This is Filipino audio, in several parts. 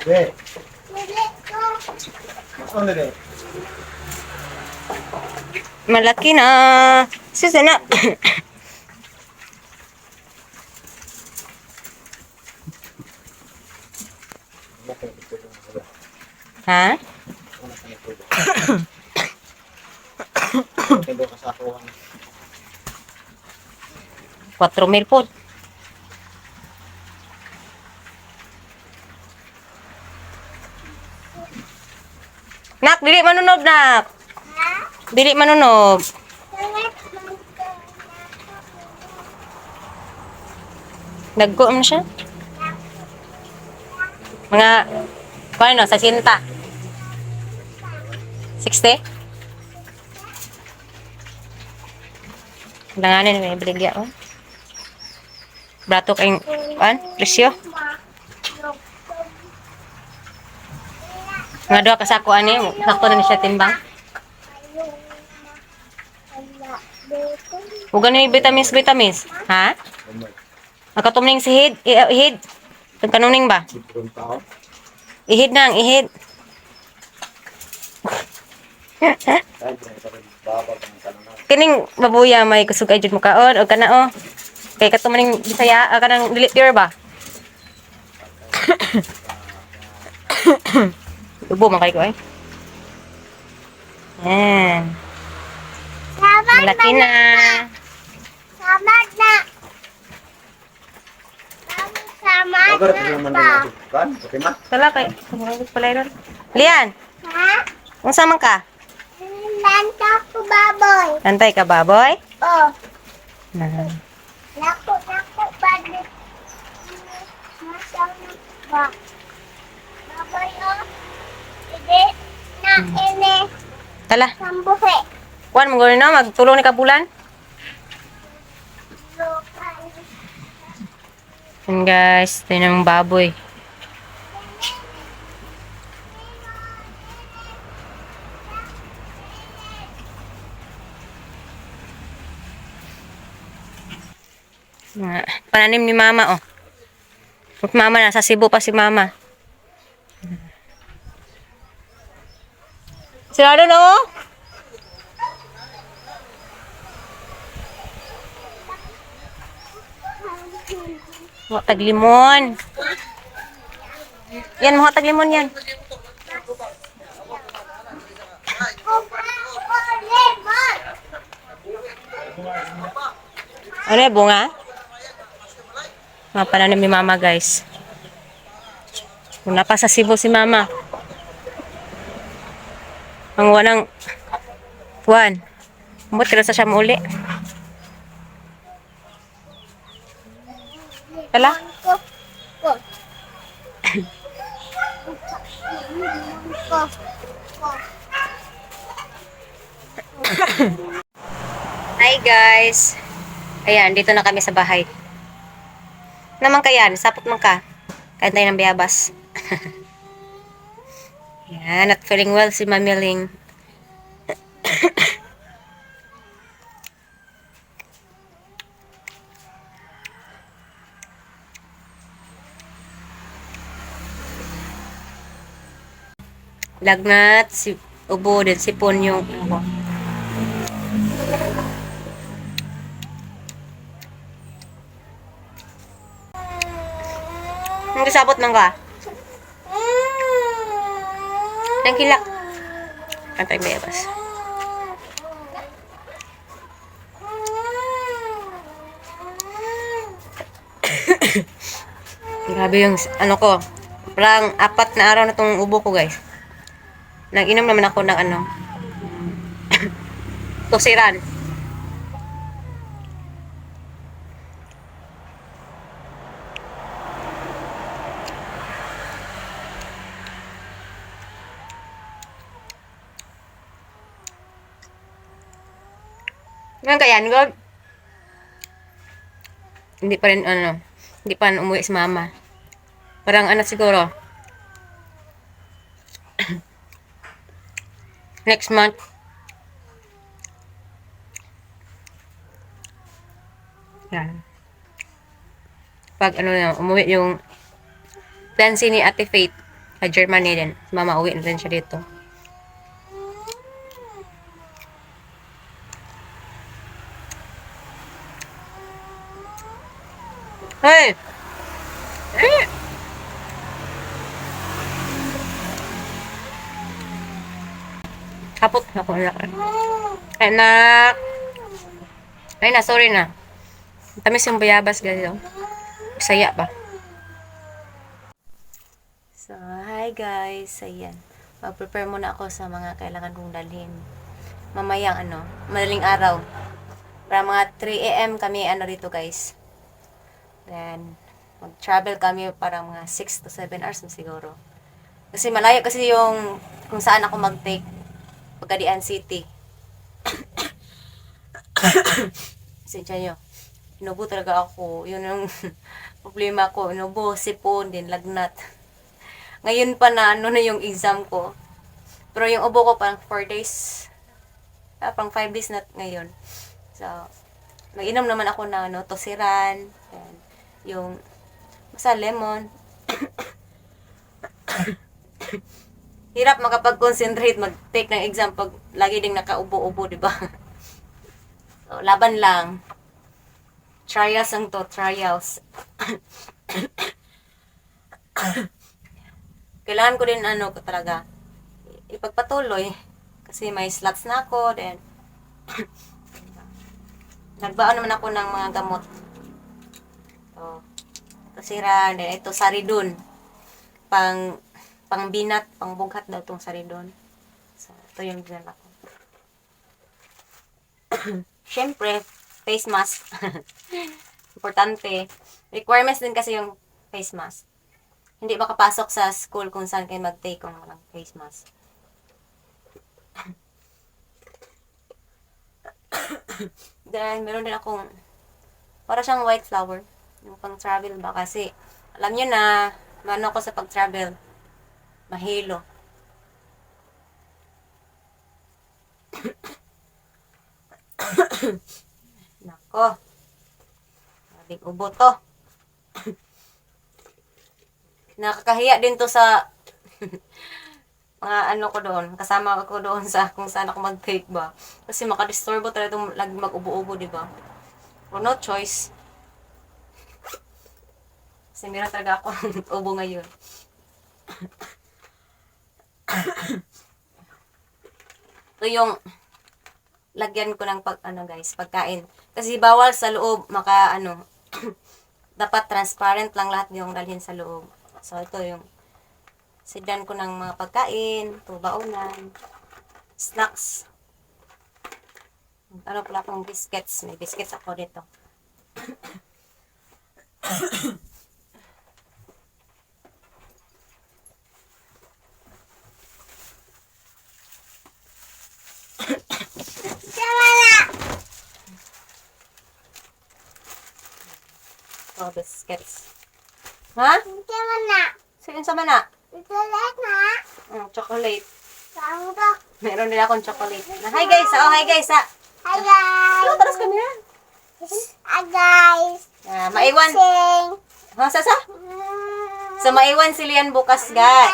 Be. Ano be? Malaki na. Sus, na. Ha? Kendo ka sa ako. 4,000 po. Nak, dili manunob, nak. Dili manunob. Dagko mo siya. Mga, paano, sa sinta. 60? Langanin, may biligya, oh. Brato kayong, presyo. Nga doon kasako ani, sakto na siya timbang. Huwag ni vitamins. Ha? Nakatumning si Hid. Ihid. Itong kanuning ba? Ihid nang, ihid. Kining babuya may kusog ay jud mo kaon o kana o. Kay katumaning Bisaya, kanang dili pure ba? Ubo man kay ko ay. Yan. Malaki na. Samad na. Samad Agar naman na. kan, okay ma. Tala kay. Pala ron. Lian, Ha? unsa man ka? Lanta ko baboy. Antay ka baboy? Oh. Na. Naku, badit. Masang ba? Baboy oh. Hindi na ini. Tala. Sambuhe. Kuan mo gani na magtulong ni kabulan. Yan guys, ito yung baboy. Pananim ni mama, oh. Mama, nasa Cebu pa si mama. Sirado na, oh. Mga taglimon. Yan, mga taglimon yan. Ano yung bunga? Mga pananim ni mama, guys. Una pa sa Cebu si mama. Ang wanang buwan. Umot ka sa siya muli. Kala? Hi guys. Ayan, dito na kami sa bahay. Naman kaya, sapot man ka. Kain tayo ng biyabas. Yan, not feeling well si Mamiling. Lagnat, si ubo din, sipon yung ano. Ang sabot man ka? Ang kilak. Antay bebas. Grabe yung ano ko. Parang 4 na araw na tong ubo ko, guys. Nag-inom naman ako ng ano. Tosiran. Ngayon kaya, God? Hindi pa rin, ano, hindi pa umuwi si mama. Parang, ano siguro, next month. Yan. Pag, ano na, umuwi yung fiancé ni Ate Faith. Sa Germany din. Mama, uwi na rin siya dito. Hey! Eh! Kapot ako anak. Anak! Ay na, sorry na. Tamis yung bayabas, guys. Oh. Saya ba? So, hi guys. Ayan. Mag-prepare muna ako sa mga kailangan kong dalhin. Mamayang madaling araw. Para mga 3 a.m. kami dito guys. Then, mag-travel kami para mga 6 to 7 hours na siguro. Kasi malayo kasi yung kung saan ako mag-take. Pagkadian City. Sensya nyo. Inubo talaga ako. Yun yung problema ko. Inubo, sipon, din lagnat. Ngayon pa na na yung exam ko. Pero yung ubo ko parang 4 days. Parang 5 days na ngayon. So, mag-inom naman ako na tosiran. And yung basta lemon. Hirap makapag-concentrate, mag-take ng exam pag lagi ding nakaubo-ubo, di ba? So, laban lang. Trials ang to, trials. Kailangan ko din talaga ipagpatuloy kasi may slots na ako, then nagbaon naman ako ng mga gamot. So, ito siran, then ito saridon. Pang binat, pang bughat daw itong saridon. So, ito yung dinala ko. Siyempre, face mask. Importante. Requirements din kasi yung face mask. Hindi makapasok sa school kung saan kayo mag-take kung walang face mask. Then, meron din akong para siyang white flower. Yung pang-travel ba kasi alam nyo na, mano ako sa pag-travel. Mahilo. Nako. Maling ubo to. Nakakahiya din to sa mga ko doon. Kasama ko doon sa kung saan ako mag-take ba. Kasi makadisturbo talaga itong lagi mag-ubo-ubo, di ba? Or no choice. Kasi meron talaga ako ubo ngayon. Ito yung lagyan ko ng pagkain. Kasi bawal sa loob dapat transparent lang lahat yung dalhin sa loob. So ito yung sidan ko ng mga pagkain, baonan, snacks. Pala akong biscuits. May biscuits ako dito. Oh, biscuits. Ha? Saan sa mana? Chocolate. Meron din akong chocolate. Hi guys! Oh, hi guys! Hi guys! Ano, taras kami yan? Hi guys! Maiwan. Ha, sasa? So, maiwan si Lian bukas, guys.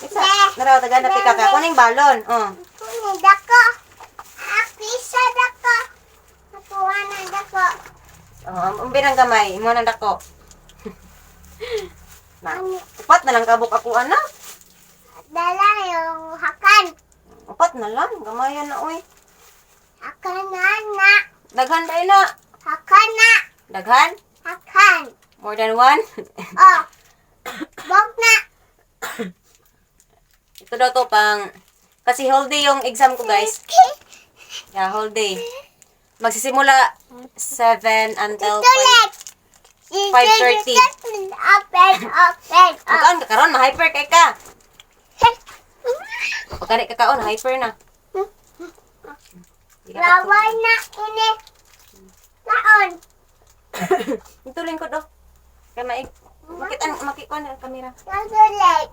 Itsa. Naraw, taga na pika ka. Kuning balon. Dako. Akisa dako. Nakuha na dako. Umbirang gamay. Imo nang dako. Na, upat na lang kabuk ako, anak. Dala yung hakan. Upat na lang. Gamayan na, uy. Hakan na. Daghan tayo na. Hakan na. Daghan? Hakan. More than one? Oh. Bog na. Ito daw to kasi whole day yung exam ko, guys. Yeah, whole day. Magsisimula 7 until 5:30. Open. Magkaan ka karon, ma-hyper kay ka. Pagkari ka kaon, hyper na. Laway na ini. Laon. Ito rin ko do. Kaya makikuan ang kamera. Chocolate.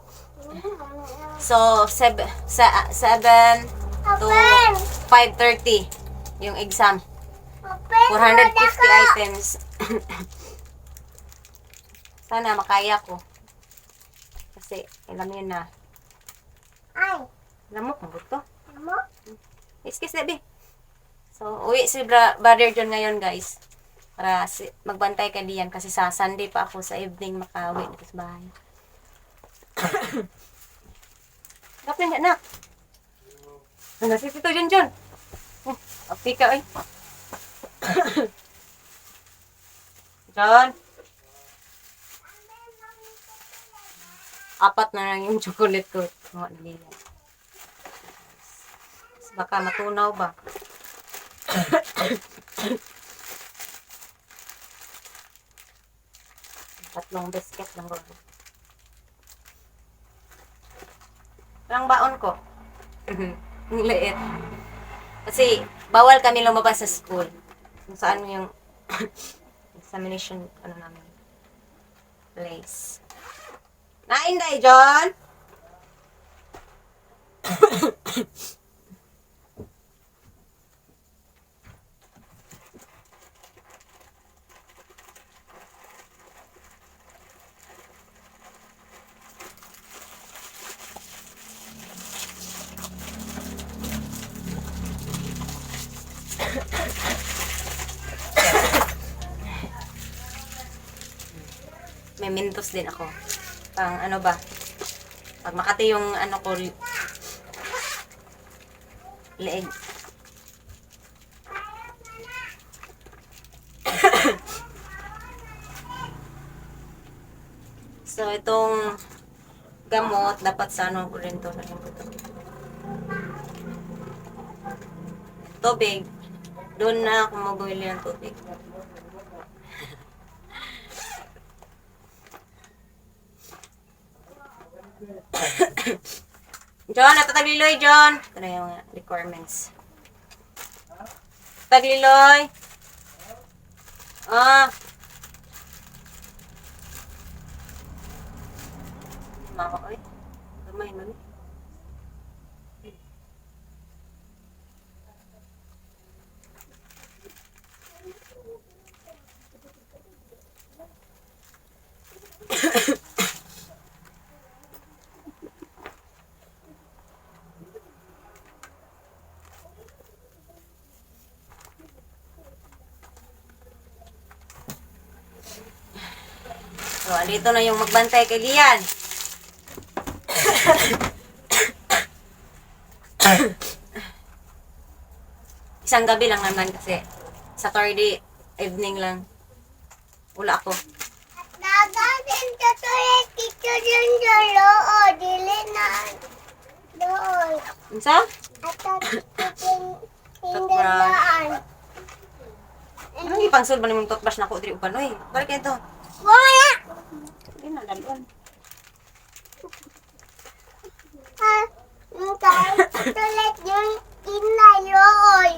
So, 7 to 5:30 yung exam. Open. 450 items. Sana makaya ko. Kasi, alam yun na. Ay. Lamok, magot to. Mo? Excuse me. So, uwi si Brother John ngayon, guys. Para magbantay kay Dian kasi sa Sunday pa ako sa evening makauwi dito sa bahay. Kapin na, nak. Nasi Tito John. Okay ka, ay. John. Apat na lang yung chocolate ko. Oh, Dian. Baka matunaw ba? Tatlong biscuit lang ko. Ang baon ko. Ang liit. Kasi, bawal kami lumabas sa school. Kung saan yung examination, namin, place. Nainday, John! May Mentos din ako. Pang ano ba? Pag Makati yung ano ko leeg. So itong gamot dapat sa ano ko rin to. Tubig. Doon na ako mabili ng tubig. John, natatagliloy, John. Ito na yung requirements. Tagliloy. Mama ko eh. Gamay, mami. So, dito na yung magbantay kay Lian. Isang gabi lang naman kasi Saturday evening lang. Wala ako. Nagasin ka to yung tito yung dolo. O, dili na. Doon. Unsa? Ato tito Toothbrush. tindalaan. Anong ipangsol ba nimong toothbrush na ko diri uban oy? Balik ito. Wala. Di na dalon. Ha? Kahit tulit yung inayooy.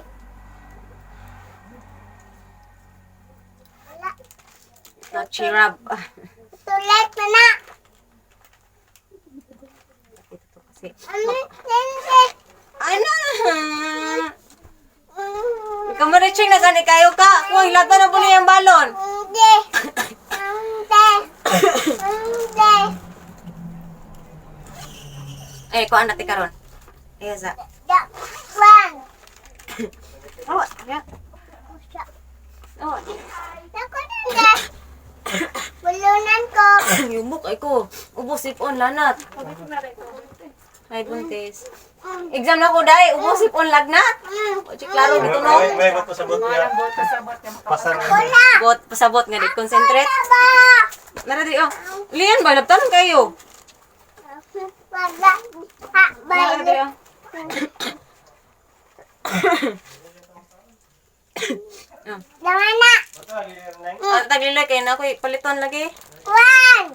Wala. No chirab. Tulit na na. Ito kasi. Ano? Hindi. Ano? Ikaw mariching na gani kayo ka. Kung hilata na po niya yung balon. Hindi. Hindi. Hindi. Eh, kuha natin karon. Ayan sa. Dakwan. Oh, ya. Oh, Naku nanda. Bulunan ko. yumok ay ko. Ubos sipon lanat. Ay buntis. Exam na ko dai, ubos sipon lagnat. O di klaro dito no. May mapasabot niya. Pasar na. Wala. Bot pasabot nga di concentrate. Ba. Nara di oh. Lian ba labtan kayo? Wala. Ha, Nara di bay. oh. Jangan na. Tagliloy kay na ko paliton lagi. Wan.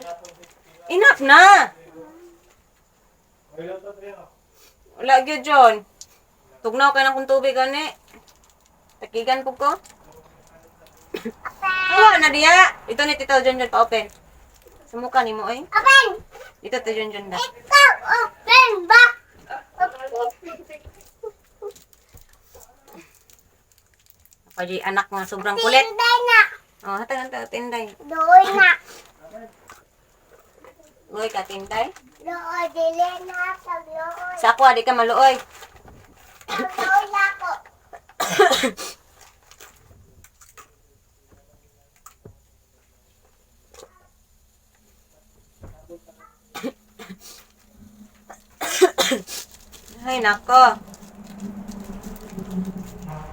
Enough na. Wala gyud John. Tugnaw kay na kung tubig ani. Takigan po ko. Awa na diya. Ito ni Tito John pa open. Sa mukha ni mo oy. Open. Dito Tito John da. Ikaw open ba? Pagi anak nga sobrang kulit. Tinday na. Oh, hatagan ta tinday. Doon na. Luoy ka, Tinday. Loo, dili na. Tagloo. Sa ako, di ka maluoy. Tagloo na ko. Ay, nako.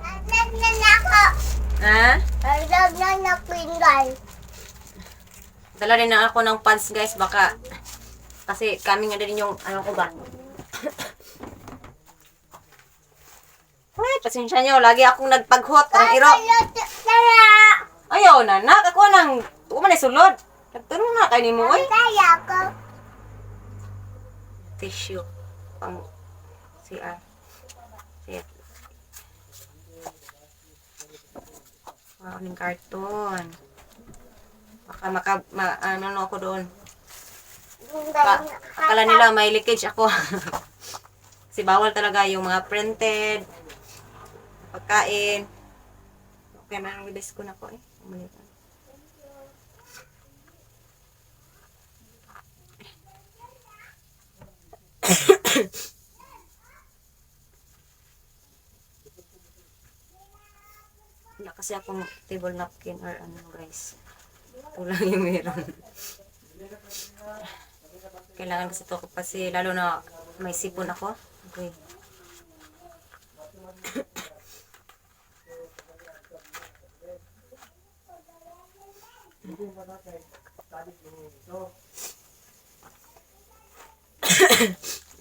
Aglag na nako. Ha? Aglag na napinggan. Dala rin na ako ng pads, guys. Baka, kasi kami nga din yung, ano ko ba? Ay, pasensya nyo. Lagi akong nagpaghot. Ang iro. Tara. Ayaw na, nak. Ako nang, tuwa man sulod. Nagtanong na kayo ni mo, oy. Kaya ko. Tissue. Pang CR. Sige. Wow, ng karton. Baka ano ako doon. Akala nila may leakage ako. Kasi bawal talaga yung mga printed pagkain. Okay, may desk ko na po eh. Wala kasi akong table napkin or ano guys. Ito lang yung meron. Kailangan kasi ito kasi lalo na may sipon ako. Okay.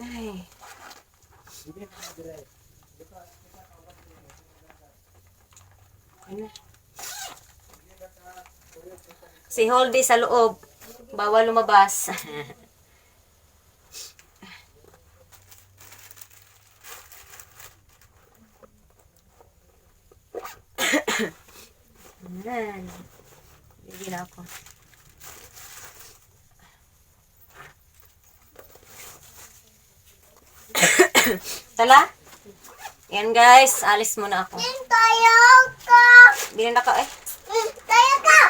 Ay. Ano? Si Holdy sa loob. Bawal lumabas. Ayan. Bigyan na ako. Tala? Yan guys, alis muna ako. Kaya ka. Bilhin na ka eh. Kaya ka.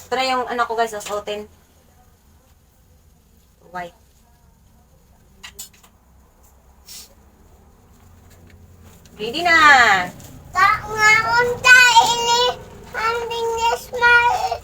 Ito na yung ano ko guys, susuotin. White. Ready na! Ngaon ta ini ang binis vlog.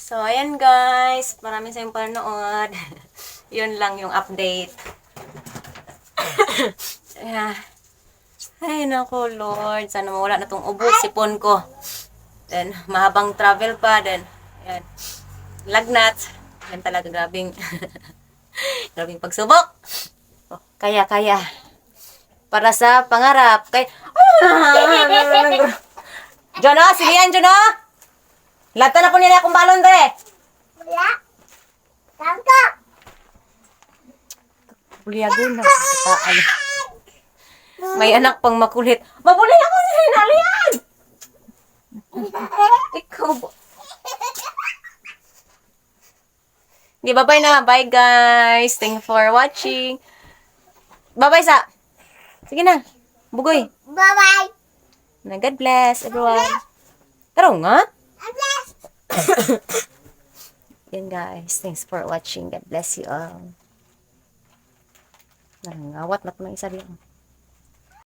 So, ayan guys. Maraming sa yung panood. Yun lang yung update. Ayan. Ay, naku, Lord. Sana mawala na tong ubos, sipon ko. Then, mahabang travel pa. Then, ayan. Lagnat. Yan talaga, grabing, grabing pagsubok. Oh, kaya. Para sa pangarap. Jono, sige yan, Jono. Lata na po nila akong balon, dre. Wala. Tangka. Kuliago na. Ay. May anak pang makulit. Mabuli ako si Hinalian! Ikaw ba? Di, bye-bye na. Bye, guys. Thank you for watching. Bye-bye, sa. Sige na. Bugoy. Bye-bye. God bless, everyone. Pero nga. Bless. Yan, guys. Thanks for watching. God bless you all. Narangawat na ito ng isa din.